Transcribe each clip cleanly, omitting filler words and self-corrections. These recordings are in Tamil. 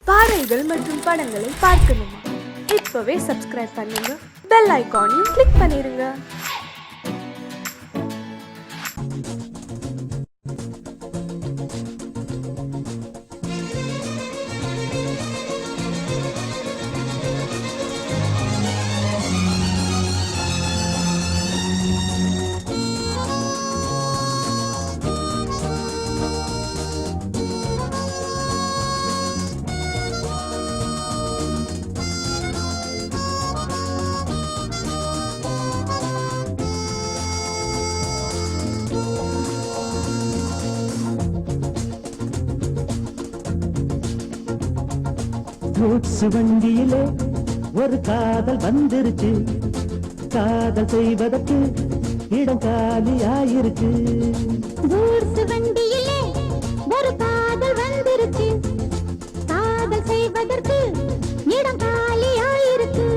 பாடல்கள் மற்றும் படங்களை பார்க்கணுமா? இப்பவே சப்ஸ்கிரைப் பண்ணுங்க, பெல் ஐகானையும் கிளிக் பண்ணிருங்க. கூட்ஸ் வண்டியிலே ஒரு காதல் வந்துருச்சு, காதல் செய்வதற்கு இடம் காலியாயிருக்கு. கூட்ஸ் வண்டியிலே ஒரு காதல் வந்துருச்சு, காதல் செய்வதற்கு இடம் காலியாயிருக்கு.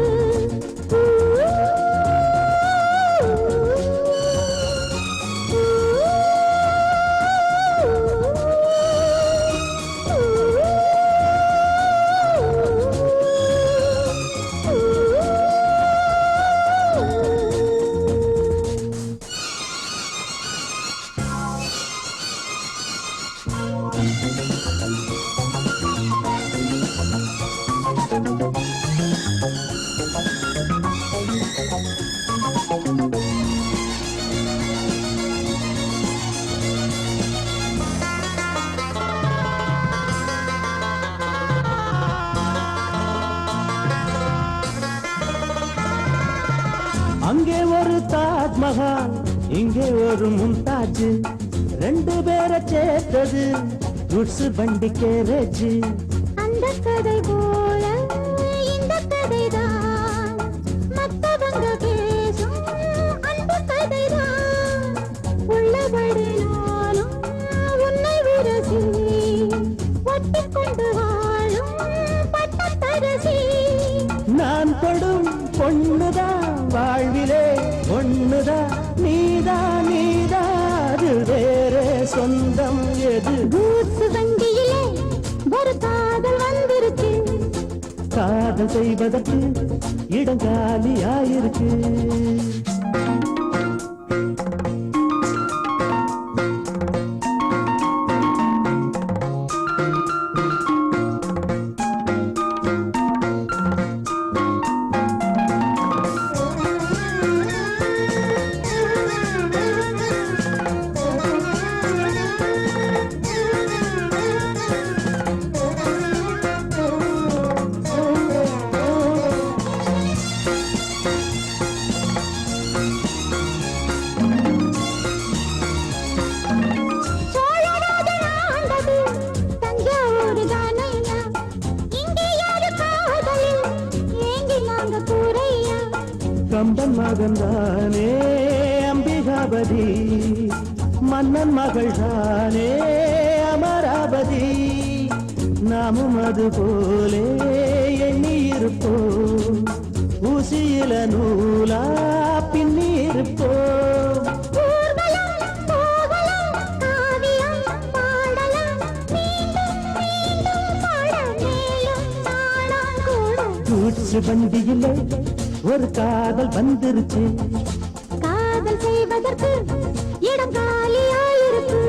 அங்கே ஒரு தாஜ்மஹால், இங்கே ஒரு மும்தாஜ், ரெண்டு பேரை சேர்த்தது கூட்ஸ் வண்டி கேரேஜ். அந்த கதை போல இந்த கதைதான், மத்தவங்க பேசும் அந்த கதைதான். உள்ளபடி நானும் உன்னை விரசி, ஒட்டிக்கொண்டு வாழும் பட்டத்தரசி. நான் தொடும் பொண்ணுதான் வாழ்விலே ஒண்ணுதான், நீதான் நீதான், அது வேறே சொந்தம் எது? கூட்ஸ் வண்டியிலே ஒரு காதல் வந்துருச்சு, காதல் செய்வதற்கு இடம் காலியாயிருக்கு. கம்பன் மகன்தானே அம்பிகாபதி, மன்னன் மகள் தானே அமராபதி. நாமும் அது போலே எண்ணி இருப்போம், ஊசியில நூலா பின்னி இருப்போம். கூட்ஸ் வண்டியிலே ஒரு காதல் வந்துருச்சு, காதல் செய்வதற்கு இடம் காலியாயிருக்கு.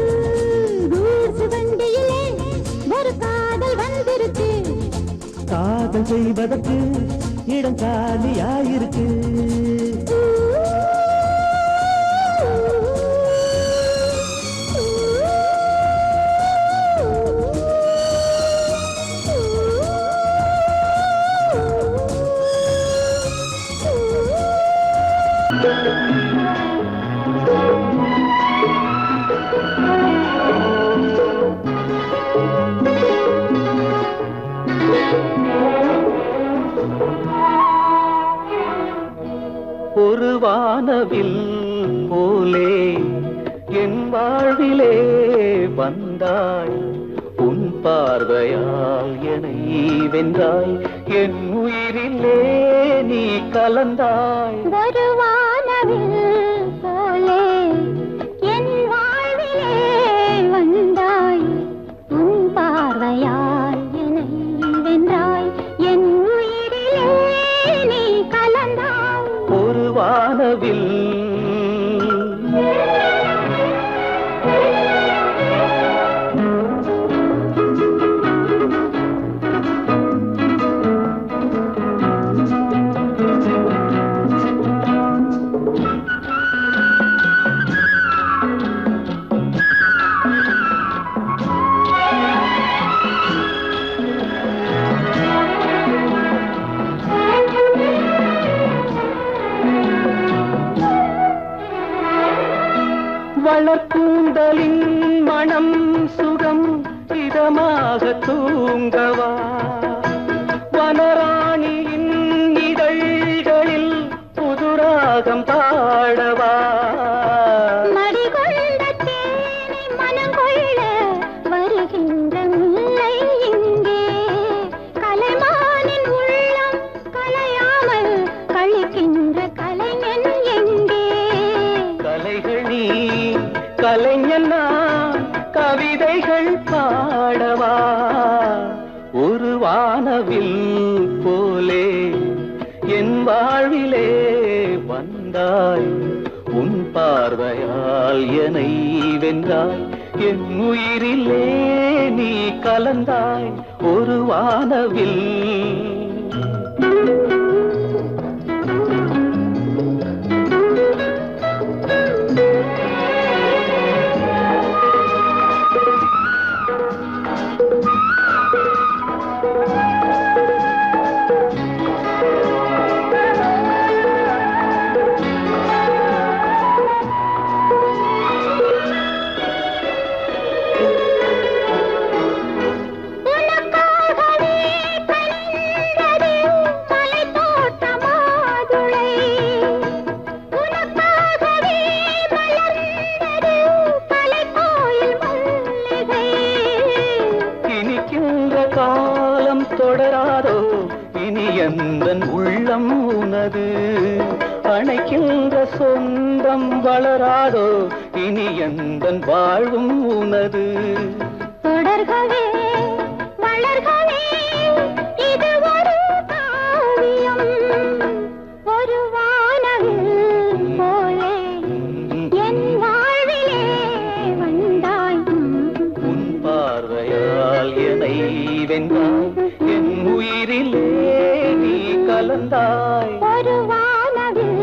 கூட்ஸ் வண்டியிலே ஒரு காதல் வந்துருச்சு, காதல் செய்வதற்கு இடம் காலியாயிருக்கு. ஒரு வானவில் போலே என் வாழ்விலே வந்தாய், உன் பார்வையால் என்னை வென்றாய், என் உயிரிலே நீ கலந்தாய். ஒரு வானவில் போலே என் வாழ்விலே வந்தாய், உன் பார்வையால் என்னை தூங்கவா வனராணியின் இதழ்களில் புதுராகம் பாடவா மடிகொண்ட தேனை மனம் கொள்ள வருகின்ற முல்லை இங்கே கலைமானின் உள்ளம் கலையாமல் கழிக்கின்ற கலைஞன் எங்கே கலைகள் நீ கலைஞன் நான் கவிதைகள் பாடவா ஒரு வானவில் போலே என் வாழ்விலே வந்தாய் உன் பார்வையால் என்னை வென்றாய் என் உயிரிலே நீ கலந்தாய் ஒரு வானவில் காலம் தொடராதோ இனி எந்தன் உள்ளம் உனது அணைக்கின்ற சொந்தம் வளராதோ இனி எந்தன் வாழ்வும் உனது தொடர்கவே வளர்கவே இது ஒரு காவியம் ஒரு வானவில் போலே என் வாழ்விலே வந்தாய் உன் பார்வையால் என்னை வென்றாய் என் உயிரிலே நீ கலந்தாய் ஒரு வானவில்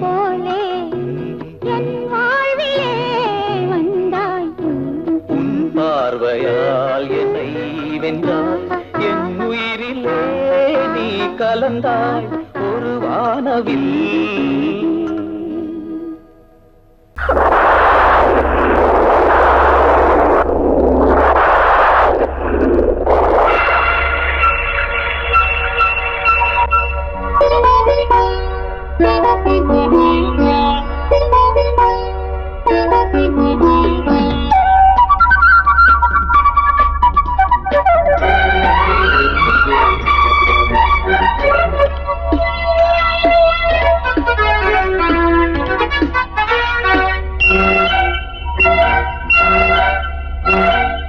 போலே என் வாழ்விலே வந்தாய் உன் பார்வையால் என்னை வென்றாய் என் உயிரிலே நீ கலந்தாய் ஒரு வானவில்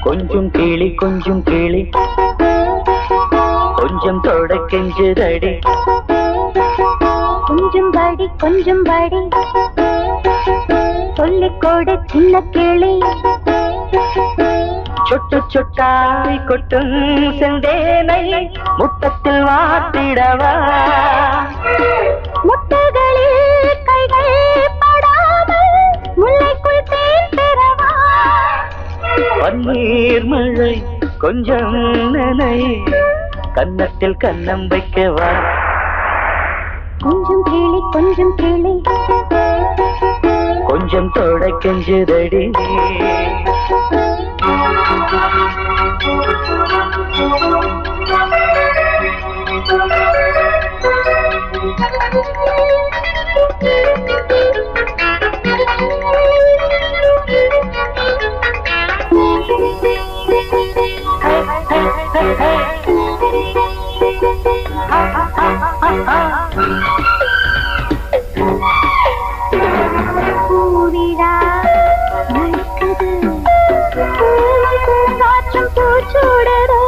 கொஞ்சம் கிளி கொஞ்சம் கிளி கொஞ்சம் தொட கெஞ்சுதடி கொஞ்சம் படி சொல்லிக்கொடு சின்ன கிளி சொட்டு சொட்டாய் கொட்டும் செந்தேனை முட்டத்தில் வாத்திடவா முட்டுகளில் கைகள் படாமல் முல்லைக்குள் தேன் பெறவா பன்னீர் மழை கொஞ்சம் நனை கன்னத்தில் கன்னம் வைக்கவா கொஞ்சம் கிளி கொஞ்சம் தொட கெஞ்சுதடி பூவிழா நடக்குது காற்றும் பூச்சூடுது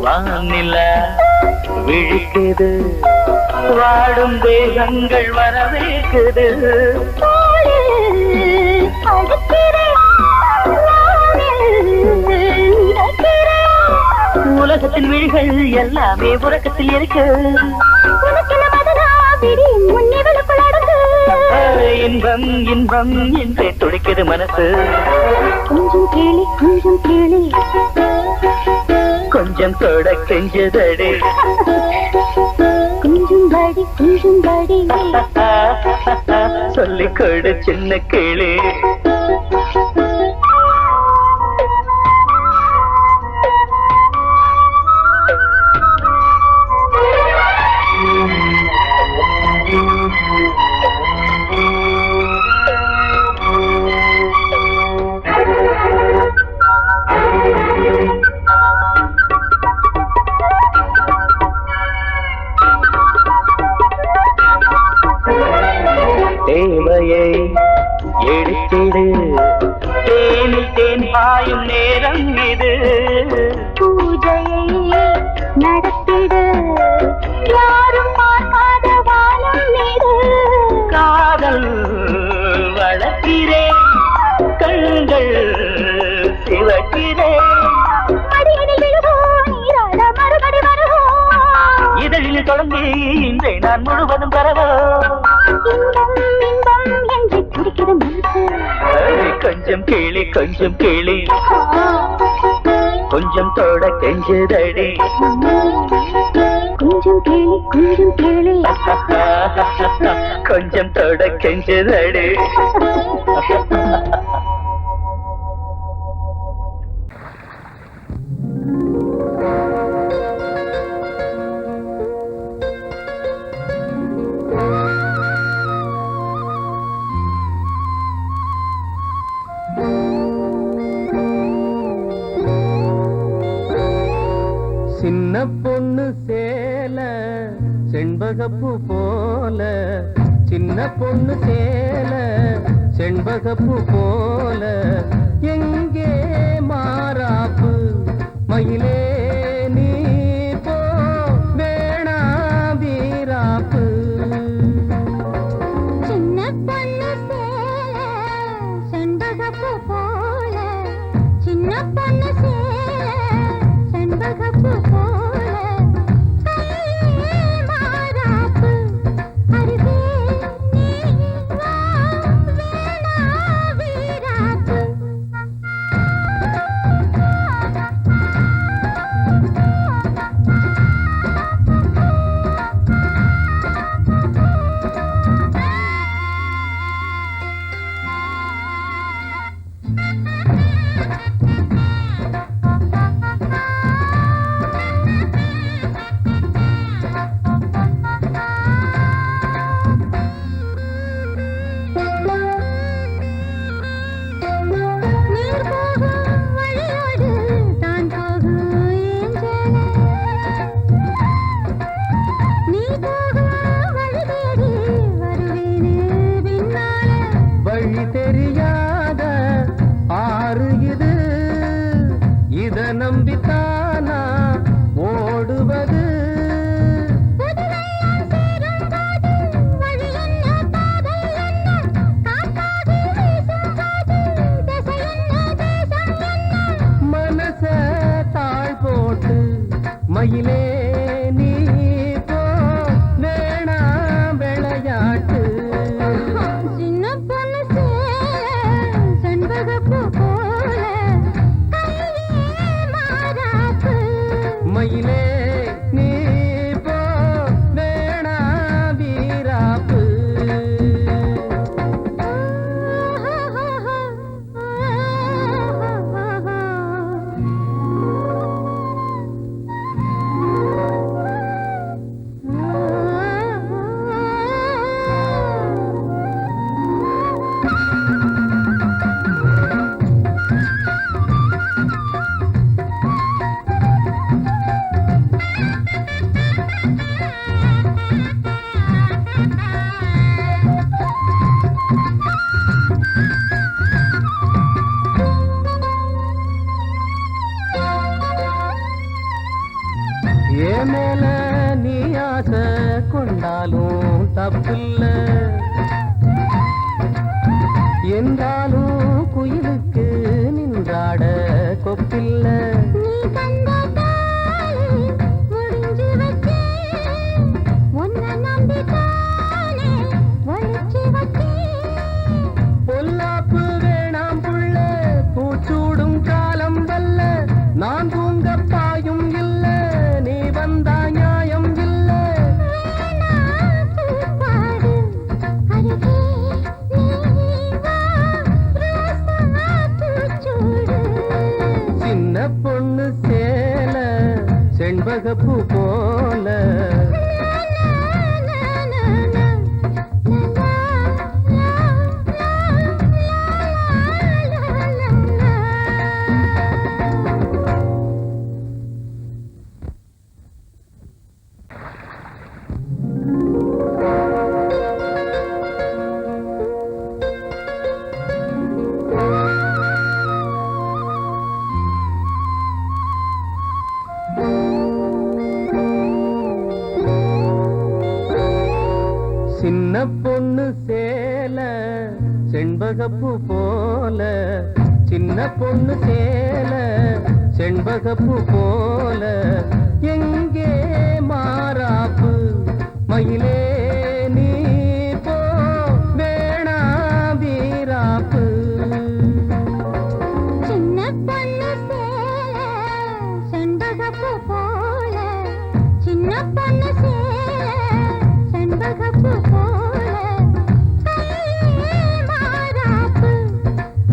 வானில விழிக்குது வாடும் தேகங்கள் வரவேற்குது உலகத்தின் விழிகள் எல்லாமே உறக்கத்தில் இருக்கு இன்பம் இன்பம் என்றே துடிக்குது மனசு கொஞ்சம் கிளி கொஞ்சம் தொட கெஞ்சதடி கொஞ்சம் படி சொல்லிக் கொடு சின்ன கிளி தேவையை எடுத்திடு தேனில் தேன் பாயும் நேரம் இது பூஜையை நடத்திடு யாரும் பார்க்காத வானம் மீது காதல் வளர்க்கிறேன் கண்கள் சிவக்கிறேன் மடியினில் விழுவோம் நீராட மறுபடி வருவோம் இதழில் தொடங்கி இன்றை நான் முழுவதும் பெறவோ இன்பம் இன்பம் என்று துடிக்கிறது மனசு கொஞ்சம் கேளி கொஞ்சம் தொட கெஞ்சுதடி கொஞ்சம் கேளு கொஞ்சம் தொட கெஞ்சுதடி சின்ன பொண்ணு சேல செண்பகப்பூ போல சின்ன பொண்ணு சேல செண்பகப்பூ போல எங்கே மாறாப்பு மயிலே நீ போ வேணா வீராப்பு சின்ன பொண்ணு சேல செண்பகப்பூ போல சின்ன பொண்ணு சேல செண்பகப்பூ போல கையே மாறாப்பு அருகே நீ வா வேணா வீராப்பு நீர் போகும் வழியோடு தான் போகும் ஏஞ்சல நீ போகும் வழி தேடி வருவேனே பின்னால வழி தெரியாத ஆறு இது இத நம்பித்தானா ஓடுவது புதுவெள்ளம் சேரும் போது வழி என்ன பாதை என்ன காற்றாகி வீசும் போது திசை என்ன தேசம் என்ன மனச தாழ் போட்டு மயிலே நீ போ வேணா விளையாட்டு சின்ன பொண்ணு சேல செண்பகப்பூ போல கையே மாறாப்பு மயிலே நீ போ வேணா வீராப்பு ஏ மேல நீ ஆசை கொண்டாலும் தப்பில்ல என்றாலும் குயிலுக்கு நின்றாட கொப்பில்ல நீ தந்த தாலி முடிஞ்சு வச்சேன் உன்னை நம்பித்தானே ஒழிச்சு வச்சேன் பொல்லாப்பு வேணாம் புள்ள பூச்சூடும் காலம் வல்ல நான் தூங்க பாயும் இல்ல நீ வந்தா நியாயம் இல்ல பாடு அருகே நீ வா ரோசா பூச்சூடு சின்ன பொண்ணு சேல செண்பகப்பூ போல பொண்ணு சேல செண்பகப்பூ போல, சின்ன பொண்ணு சேல செண்பகப்பூ போல, எங்கே மாறாப்பு மயிலே நீ போ வேணா வீராப்பு. சின்ன பொண்ணு சேல செண்பகப்பூ போல, சின்ன பொண்ணு சேல செண்பகப்பூ போல, கையே மாறாப்பு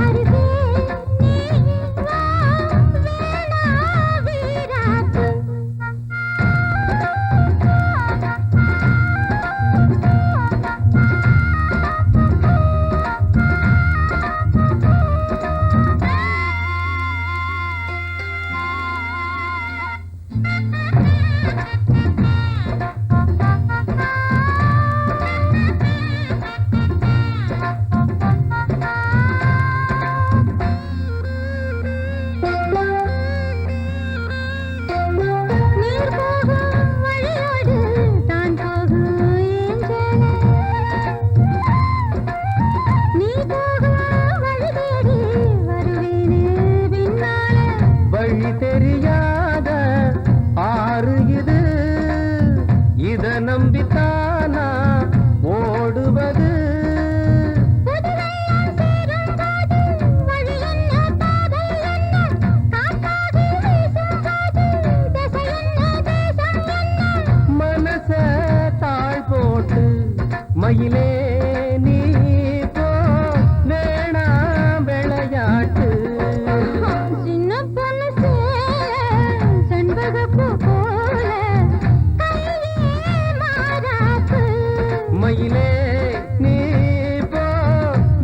அருகே நீ வா வேணா வீராப்பு. நீர் போகும் வழியோடு தான் போகும் ஏஞ்சல, நீ போகும் வழி தேடி வருவேனே பின்னால. வழி தெரியாத ஆறு இது, இத நம்பித்தானா ஓடுவது. புதுவெள்ளம் சேரும் போது வழி என்ன பாதை என்ன, காற்றாகி வீசும் போது திசை என்ன தேசம் என்ன. மனச தாழ் போட்டு மயிலே நீ போ வேணா விளையாட்டு. சின்ன பொண்ணு சேல செண்பகப்பூ போல, கையே மாறாப்பு மயிலே நீ போ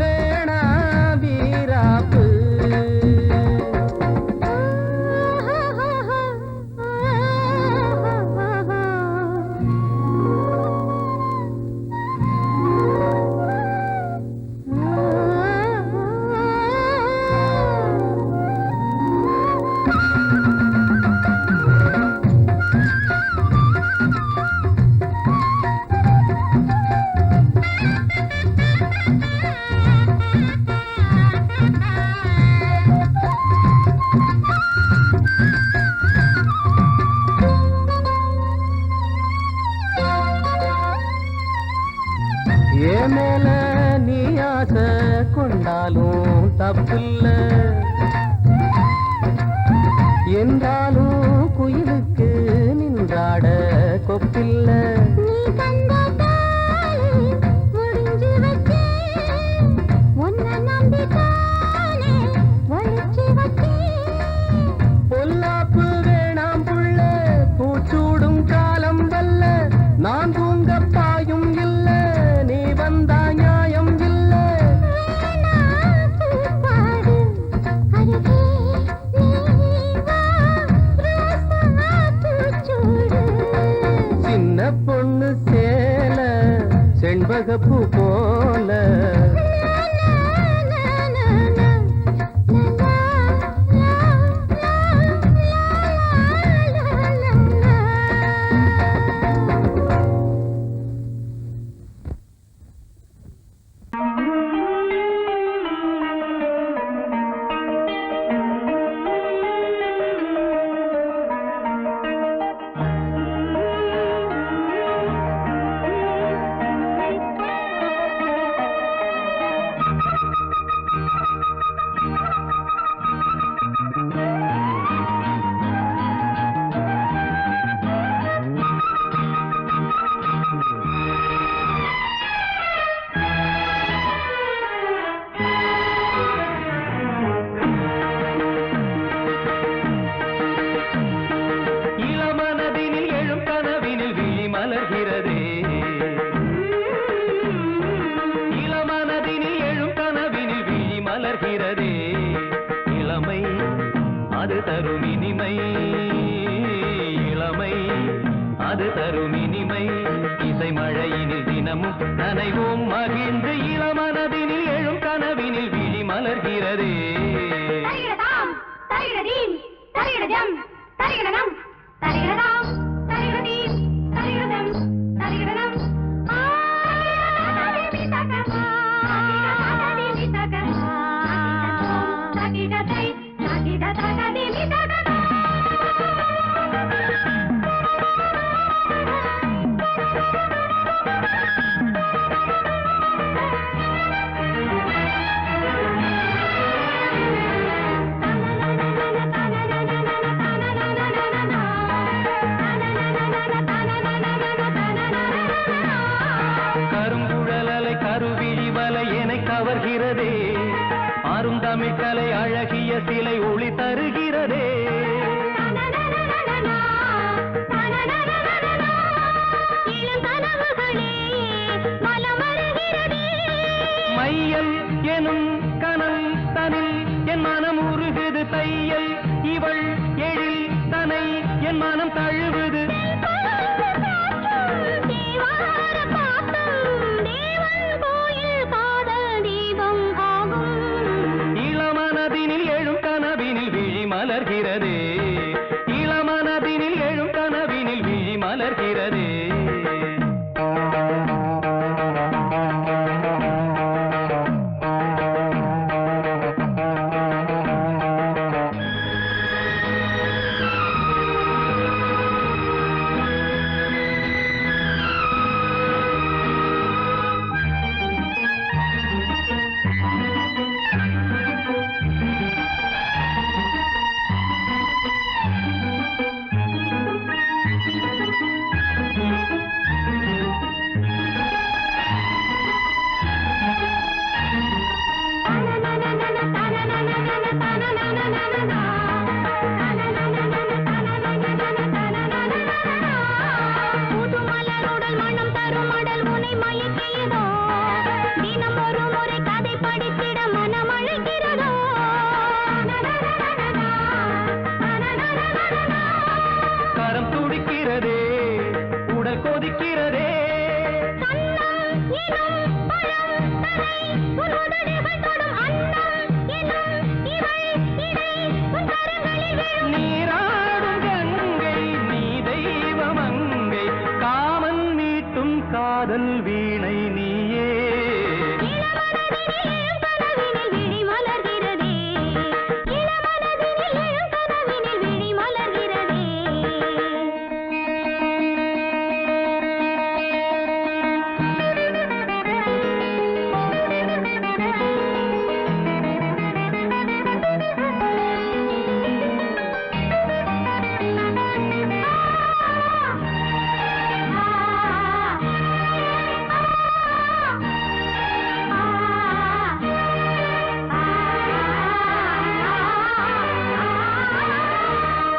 வேணா வீராப்பு. ஏ மேல நீ ஆசை கொண்டாலும் தப்பில்ல, என்றாலும் குயிலுக்கு நின்றாட கொப்பில்ல. நீ தந்த தாலி முடிஞ்சு வச்சேன், உன்னை நம்பித்தானே ஒழிச்சு வச்சேன். பொல்லாப்பு வேணாம் புள்ள, பூச்சூடும் காலம் வல்ல, நான் தூங்க பாயும் இல்ல, நீ வந்தா நியாயம் இல்ல. வேணா பூப்பாடு அருகே நீ வா ரோசா பூச்சூடு. சின்ன பொண்ணு சேல செண்பகப்பூ போல, இளமனதினில் எழும் கனவினில் விழி மலர்கிறதே, இளமனதினில் எழும் கனவினில் விழி மலர்கிறதே, இளமை அது தரும் இனிமை, இளமை அது தரும் இனிமை, இசை மழையினில் தினமும் நனைவோம் மகிழ்ந்து, இளமனதினில் எழும் கனவினில் விழி மலர்கிறதே. தரிகிடதாம் தரிகிடதீம் தரிகிடஜம் தரிகிடனம் தரிகிடதாம் தரிகிடதீம் தரிகிடதம் தரிகிடனம். அருந்தமிழ்கலை அழகிய சிலை ஒளி தருகிறதே. மையல் எனும் கனல் தனில் என் மனம் உருகுது தையல் இவள் எழில் தனை என் மனம் தழுவுது. இளமனதினில் எழும் கனவினில் விழி மலர்கிறதே. இளமனதினில் எழும் கனவினில் விழி மலர்கிறதே. கரம் துடிக்கிறதே, உடல் கொதிக்கிறதே. நீராடும் கங்கை நீ தெய்வமங்கை காமன் மீட்டும் காதல் வீணை நீயே.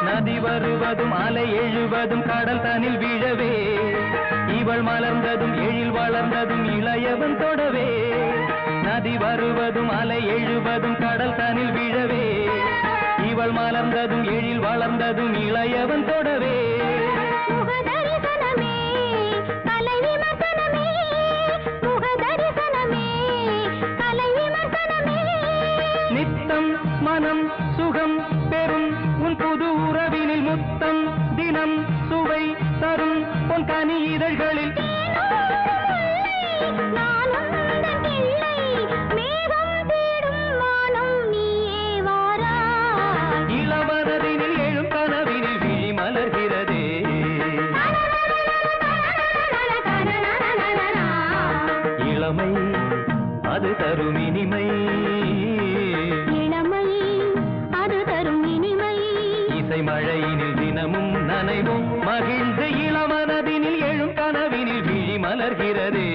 நதி வருவதும் அலை எழுவதும் கடல் தனில் விழவே இவள் மலர்ந்ததும் எழில் வளர்ந்ததும் இளையவன் தொடவே. நதி வருவதும் அலை எழுவதும் கடல் தனில் விழவே இவள் மலர்ந்ததும் எழில் வளர்ந்ததும் இளையவன் தொடவே. நித்தம் மனம் சுகம் பெறும் உன் புது உறவினில் முத்தம் தினம் சுவை தரும் உன் கனி இதழ்களில். இளமனதினில் எழும் கனவினில் விழி மலர்கிறதே. இளமை அது தரும் இனிமை. இசை மழையினில் தினமும் நனைவும் மகிழ்ந்து இளமனதினில் எழும் கனவினில் விழி மலர்கிறதே.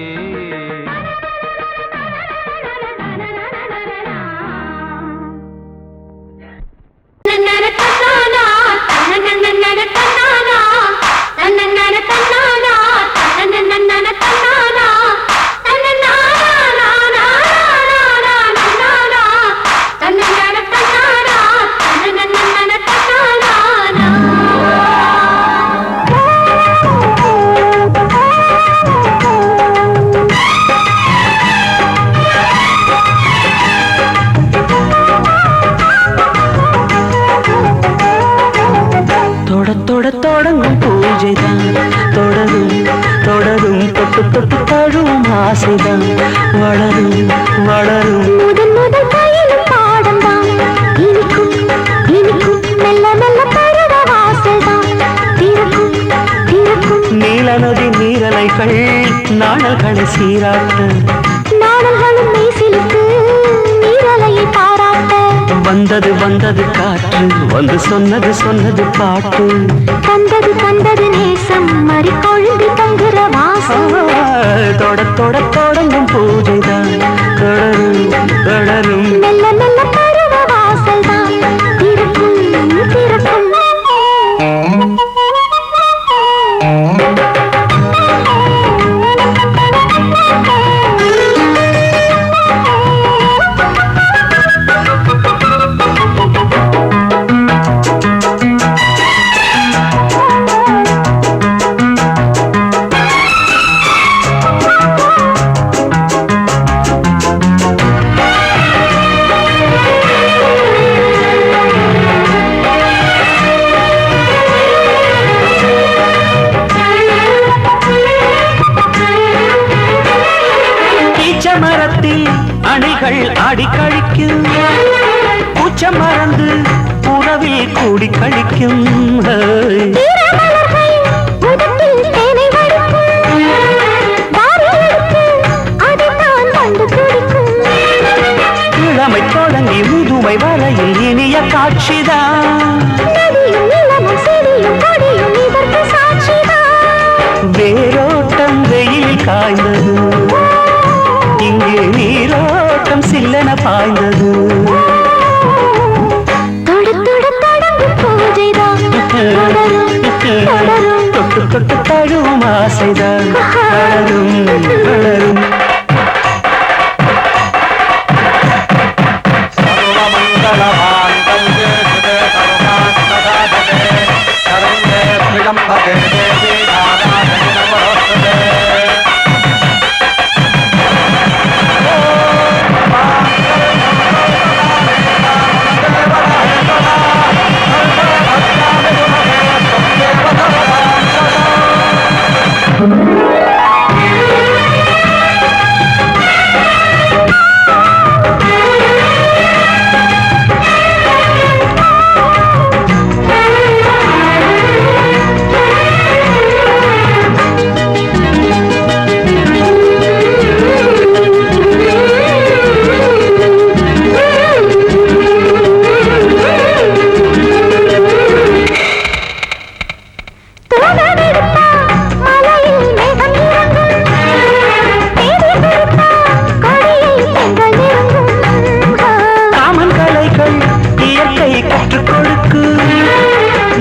தொடங்கும் பூஜைதான் தொடரும் தொடரும் தொட்டு தொட்டு தழுவும் ஆசைதான் வளரும் வளரும். முதல் முதல் பயிலும் பாடம்தான் இனிக்கும் இனிக்கும் மெல்ல மெல்ல பருவ வாசல்தான் திறக்கும் திறக்கும். நீல நதி நீரலைகள் நாணல்களை சீராட்ட நாணல்களும் மெய்சிலுக்கு நீரலையை பாராட்ட. வந்தது வந்தது காற்று வந்து சொன்னது சொன்னது பாட்டு. தந்தது தந்தது நேசம் மறி கொழுந்தி தங்குற வாசம். தொட தொட தொடங்கும் பூஜைதான் தொடரும் தொடரும் மெல்ல மெல்ல ஆடி கழிக்கும் கூச்சம் மறந்து உறவில் கூடி கழிக்கும் இளமை தொடங்கி முதுமை வரையில் இனிய காட்சிதான் வேரோட்டம் வெயில் காய்ந்தது இங்கே நீரோட்டம் சில்லென பாய்ந்தது தொட்டு தொட்டு தழுவும் ஆசைதான் வளரும் வளரும்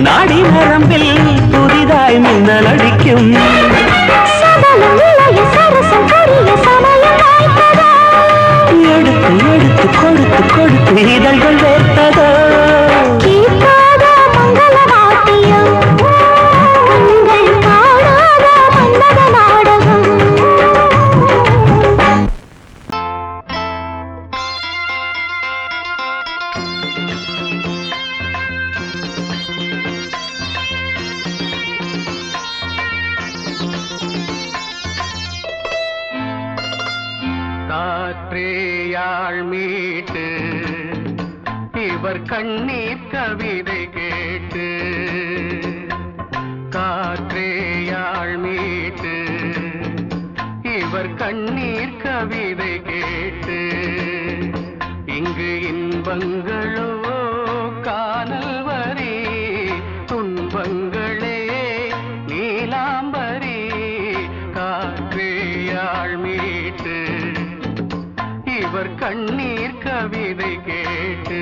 நாடி நரம்பில் புதிதாய் மின்னல் அடிக்கும் எடுத்து எடுத்து கொடுத்து கொடுத்து இதழ்கள் வேர்த்ததோ காற்றேயாள் மீட்டு இவர் கண்ணீர் கவிதை கேட்டு காற்றேயாள் மீட்டு இவர் கண்ணீர் கவிதை கேட்டு இங்கு இன்பங்களோ காணல் வரி துன்பங்களே நீலாம்பரி காற்றேயாள் மீட்டு இவர் கண்ணீர் கவிதை கேட்டு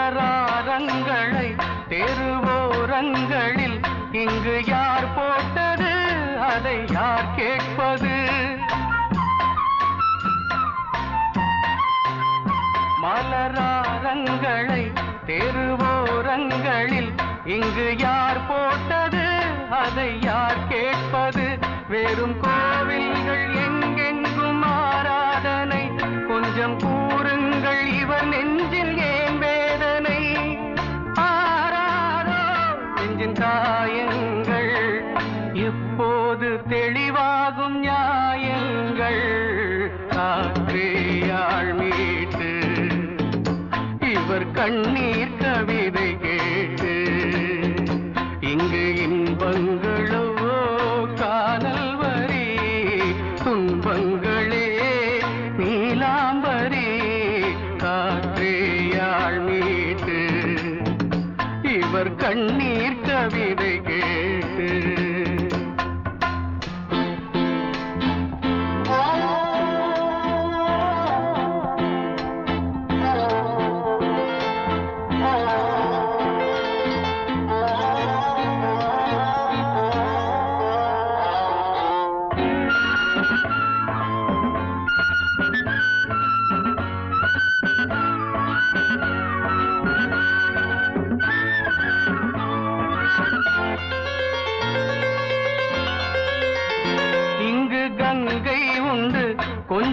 மலராரங்களை தெருவோரங்களில் இங்கு யார் போட்டது அதை யார் கேட்பது மலராரங்களை தெருவோரங்களில் இங்கு யார் போட்டது அதை யார் கேட்பது வெறும் கோவில்கள் எங்கெங்கும் ஆராதனை கொஞ்சம் கூறுங்கள் இவர் நெஞ்சில் ஏன் வேதனை ஆராரோ நெஞ்சின் காயங்கள் எப்போது தெளிவாகும் நியாயங்கள் காற்றேயாள் மீட்டு இவர் கண்ணீர் கவிதை கேட்டு இங்கு இன்பங்களோ காணல் வரி துன்பங்களே நீலாம்பரி காற்றேயாள் மீட்டு இவர் கண்ணீர் கவிதை கேட்டு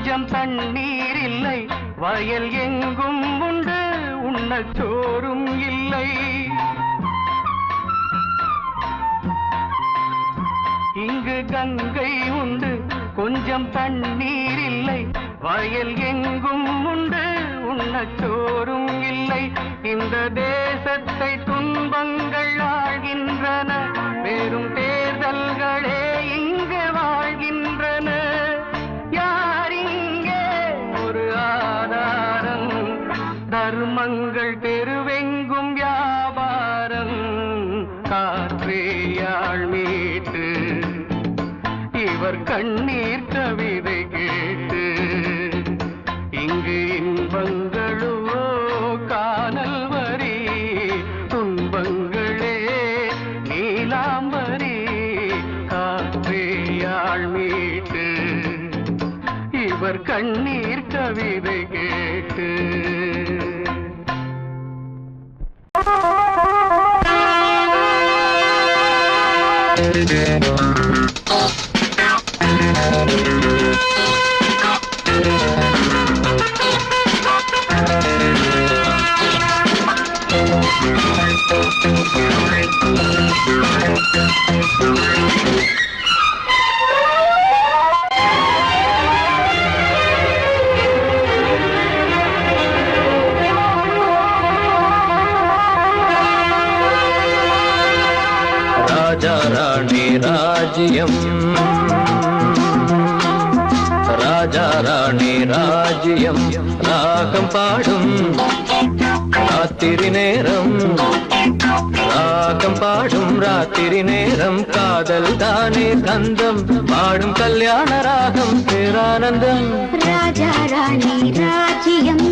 கொஞ்சம் தண்ணீர் இல்லை, வயல் எங்கும் உண்டு, உண்ணச் சோறும் இல்லை. இங்கு கங்கை உண்டு, கொஞ்சம் தண்ணீர் இல்லை, வயல் எங்கும் உண்டு, உண்ணச் சோறும் இல்லை. இந்த தேசத்தை துன்பங்கள் ஆழ்கின்றன, வெறும் தேர்தல்களே இங்கு வாழ்கின்றன. யார் இங்கே ஒரு ஆதாரம்? தர்மங்கள் தெருவெங்கும் வியாபாரம். காற்றேயாள் மீட்டு இவர் கண்ணீர் கவிதை கேட்டு, இங்கு இன்பங்களோ காணல் வரி, துன்பங்களே நீலாம்பரி. காற்றேயாள் மீட்டு இவர் கண்ணீர் கவிதை கேட்டு. ராஜா ராணி ராஜ்யம், ராஜா ராணி ராஜ்யம், ராகம் பாடும் ராத்திரி நேரம், ராகம் பாடும் ராத்திரி நேரம். காதல் தானே கந்தம், பாடும் கல்யாண ராகம் பேரானந்தம். ராஜா ராணி ராஜ்யம்,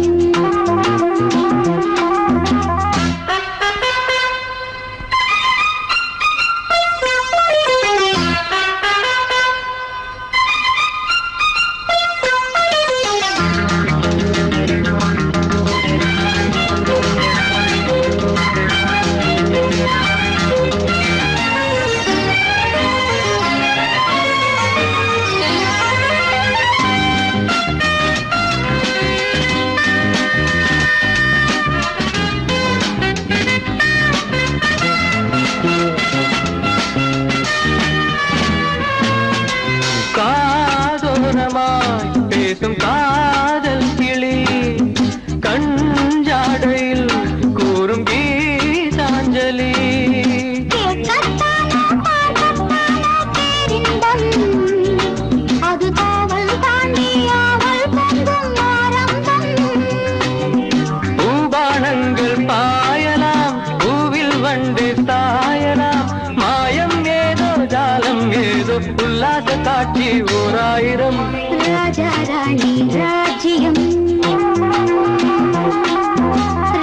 பேசும் காதல் கிளி, கஞ்சாடையில் கூறும் கீதாஞ்சலி. அது காவல் தாண்டி ஆவல் பொங்கும் ஆரம்பம். பூபானங்கள் பாயலாம், பூவில் வண்டு சாயலாம், மாயம் ஏதோ ஜாலம் ஏதோ, உல்லாச காட்சி ஓராயிரம். ராஜா ராணி ராஜ்யம்,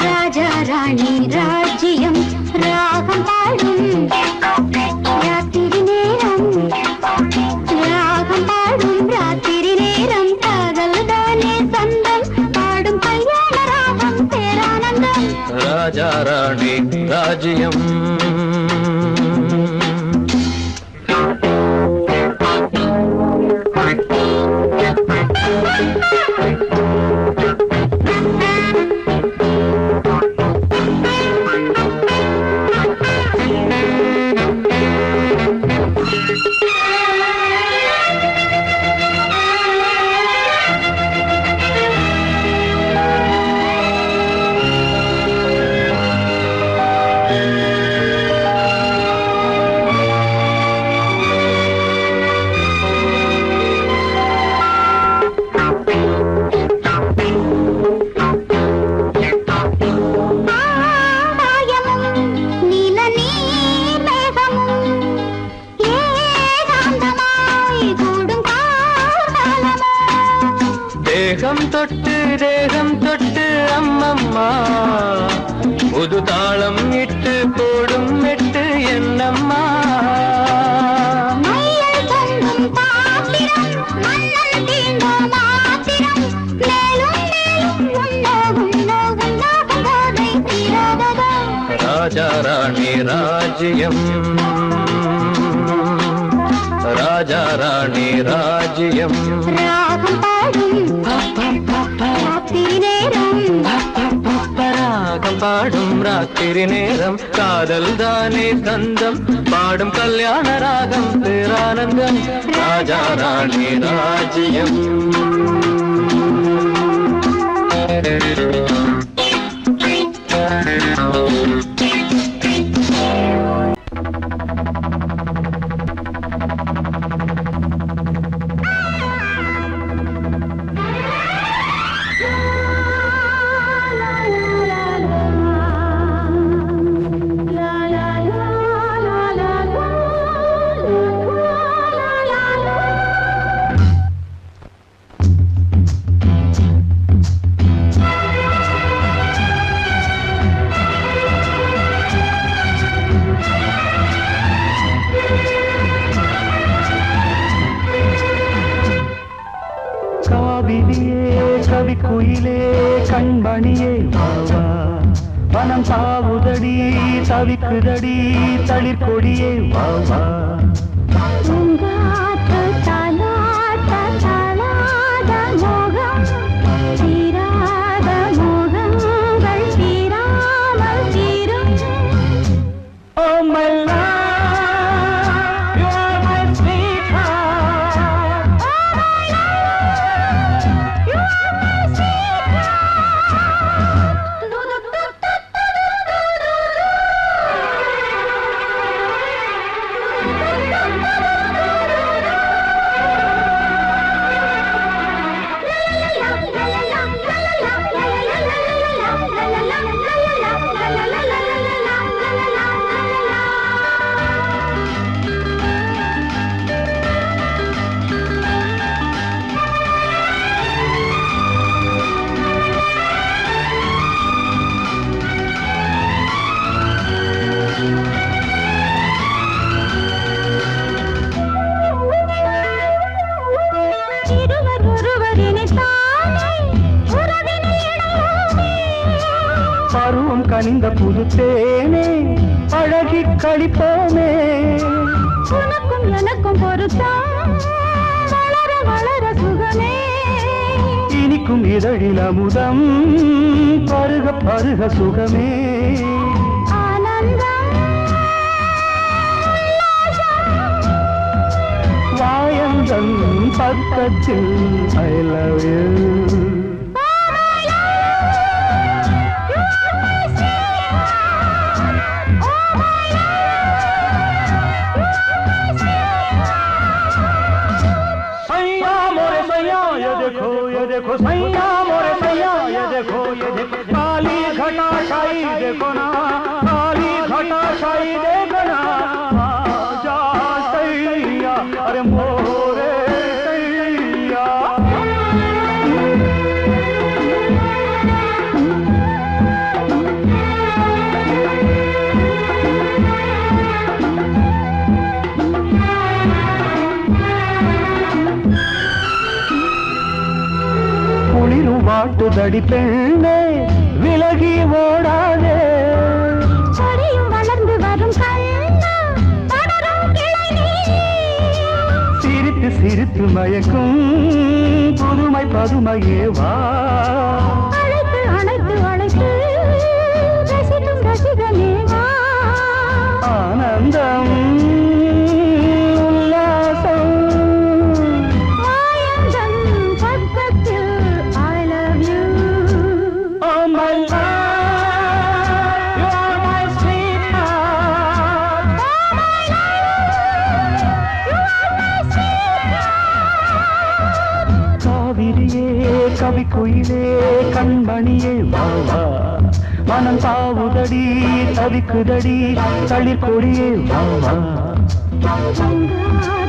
ராஜா ராணி ராஜ்யம், ராகம் பாடும் ராத்திரி நேரம், ராகம் பாடும் ராத்திரி நேரம். காதல் தானே சொந்தம், பாடும் கல்யாண ராகம் பேரானந்தம். ராஜா ராணி ராஜ்யம். தேகம் தொட்டு அம்மம்மா புது தாளம் இட்டு போடும் மெட்டு என்னம்மா. ராஜா ராணி ராஜ்யம், ராஜா ராஜா ராணி ராஜ்யம் ராகம் பாடும் ராத்திரி நேரம் ராகம் பாடும் ராத்திரி நேரம் காதல் தானே கந்தம் பாடும் கல்யாண ராகம் பேரானந்தம் ராஜா ராணி ராஜ்யம் கவிக்குயிலே கண்மணியே வாவா வனம் சாவுதடி தவிக்குதடி தளிர்கொடியே வாவா பூங்காற்று தாலாட்ட தாளாத மோகம் தீராத மோகங்கள் தீராமல் தீரும் Oh my love, you are my sweetheart. You are my sweetheart. இருவர் ஒருவர் இணைத்தாலே உறவினை இணையோமே. பருவம் கனிந்த புதுத்தேனே அழகி கழிப்போமே உனக்கும் எனக்கும் பொருத்தம் வளர வளர சுகமே. இனிக்கும் இதழில் அமுதம் பருக பருக சுகமே ஆனந்தம் வாயந்தன் பக்கத்தில் I love you सैया मोरे सैया ये देखो सैया मोरे सैया ये देखो काली घटा छाई देखो ना काली घटा छाई देखो ना आजा सैया अरे मोरे सैया குளிரும் வாட்டுதடி பெண்ணே விலகி ஓடாதே கொடியும் வளர்ந்து வரும் கண்ணா படரும் கிளை நீ. சிரித்து சிரித்து மயக்கும் புதுமை பதுமையே வா அழைத்து அணைத்து அழைத்து ரசிக்கும் ரசிகனே வா. ஆனந்தம் உல்லாசம் மாயந்தன் பக்கத்தில் I love you. Oh my love, you are my sweetheart. காவிரியே கவிக்குயிலே கண்மணியே வாவா மனம் தாவுதடி தவிக்குதடி தளிர்கொடியே வாவா பூங்காற்று